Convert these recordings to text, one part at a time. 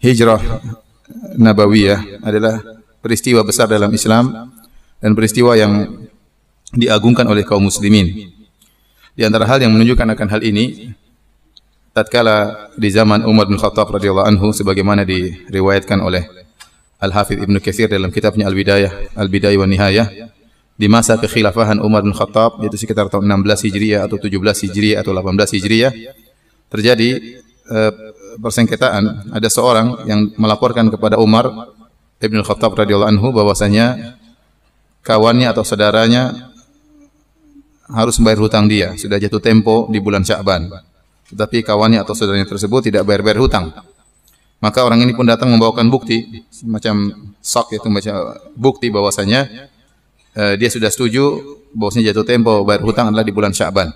hijrah nabawiyah adalah peristiwa besar dalam Islam dan peristiwa yang diagungkan oleh kaum muslimin. Di antara hal yang menunjukkan akan hal ini, tatkala di zaman Umar bin Khattab radhiyallahu anhu, sebagaimana diriwayatkan oleh Al-Hafidz Ibnu Katsir dalam kitabnya Al-Bidayah wa Nihayah, di masa kekhilafahan Umar bin Khattab, yaitu sekitar tahun 16 Hijriah atau 17 Hijriah atau 18 Hijriah, terjadi persengketaan. Ada seorang yang melaporkan kepada Umar bin Khattab radhiyallahu anhu bahwasanya kawannya atau saudaranya harus membayar hutang dia. Sudah jatuh tempo di bulan Sya'ban, tetapi kawannya atau saudaranya tersebut tidak bayar hutang. Maka orang ini pun datang membawakan bukti, semacam sok, yaitu bukti bahwasanya dia sudah setuju bahwasanya jatuh tempo bayar hutang adalah di bulan Sya'ban.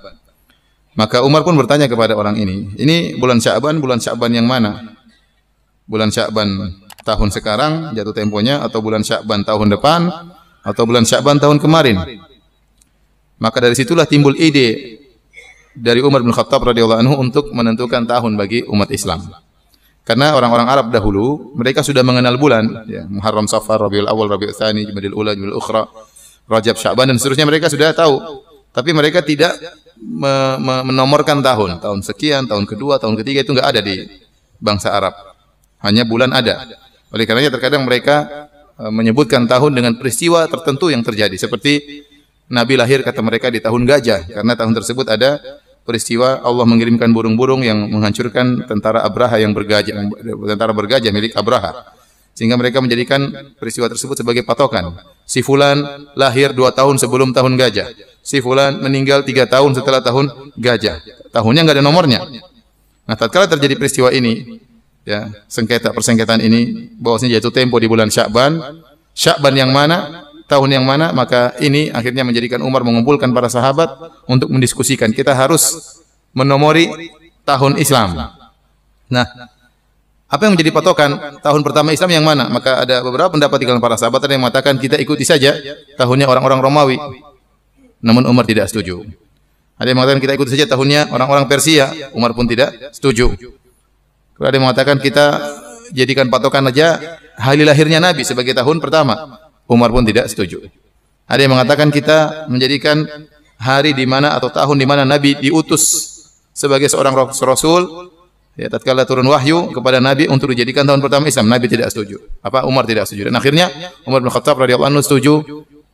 Maka Umar pun bertanya kepada orang ini bulan Sya'ban yang mana? Bulan Sya'ban tahun sekarang jatuh temponya, atau bulan Sya'ban tahun depan, atau bulan Sya'ban tahun kemarin? Maka dari situlah timbul ide dari Umar bin Khattab radhiyallahu anhu untuk menentukan tahun bagi umat Islam. Karena orang-orang Arab dahulu mereka sudah mengenal bulan, ya, Muharram, Safar, Rabiul Awal, Rabiul Tsani, Jumadil Ula, Jumadil Ukhra, Rajab, Sya'ban dan seterusnya, mereka sudah tahu. Tapi mereka tidak menomorkan tahun sekian, tahun kedua, tahun ketiga, itu enggak ada di bangsa Arab. Hanya bulan ada. Oleh karenanya terkadang mereka menyebutkan tahun dengan peristiwa tertentu yang terjadi, seperti Nabi lahir kata mereka di tahun gajah, karena tahun tersebut ada peristiwa Allah mengirimkan burung-burung yang menghancurkan tentara Abraha yang tentara bergajah milik Abraha. Sehingga mereka menjadikan peristiwa tersebut sebagai patokan. Si fulan lahir 2 tahun sebelum tahun gajah. Si fulan meninggal 3 tahun setelah tahun gajah. Tahunnya enggak ada nomornya. Nah, tatkala terjadi peristiwa ini, ya, persengketaan ini bahwasanya jatuh tempo di bulan Sya'ban, Sya'ban yang mana? Tahun yang mana? Maka ini akhirnya menjadikan Umar mengumpulkan para sahabat untuk mendiskusikan, kita harus menomori tahun Islam. Nah, apa yang menjadi patokan tahun pertama Islam yang mana? Maka ada beberapa pendapat di kalangan para sahabat, ada yang mengatakan kita ikuti saja tahunnya orang-orang Romawi. Namun Umar tidak setuju. Ada yang mengatakan kita ikuti saja tahunnya orang-orang Persia. Umar pun tidak setuju. Ada yang mengatakan kita jadikan patokan saja hari lahirnya Nabi sebagai tahun pertama. Umar pun tidak setuju. Ada yang mengatakan kita menjadikan hari di mana atau tahun di mana Nabi diutus sebagai seorang rasul, ya, tatkala turun wahyu kepada Nabi untuk dijadikan tahun pertama Islam. Nabi tidak setuju. Umar tidak setuju. Dan akhirnya Umar bin Khattab radhiyallahu anhu setuju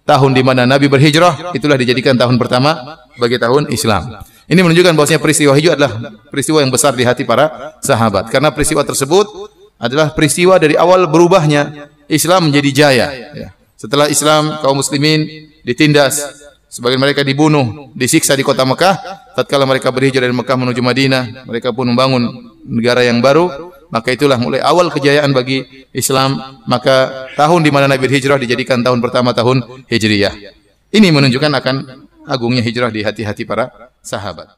tahun di mana Nabi berhijrah itulah dijadikan tahun pertama bagi tahun Islam. Ini menunjukkan bahwasanya peristiwa hijrah adalah peristiwa yang besar di hati para sahabat, karena peristiwa tersebut adalah peristiwa dari awal berubahnya Islam menjadi jaya, ya. Setelah Islam, kaum muslimin ditindas, sebagian mereka dibunuh, disiksa di kota Mekah. Tatkala mereka berhijrah dari Mekah menuju Madinah, mereka pun membangun negara yang baru. Maka itulah mulai awal kejayaan bagi Islam. Maka tahun di mana Nabi berhijrah dijadikan tahun pertama tahun Hijriyah. Ini menunjukkan akan agungnya hijrah di hati-hati para sahabat.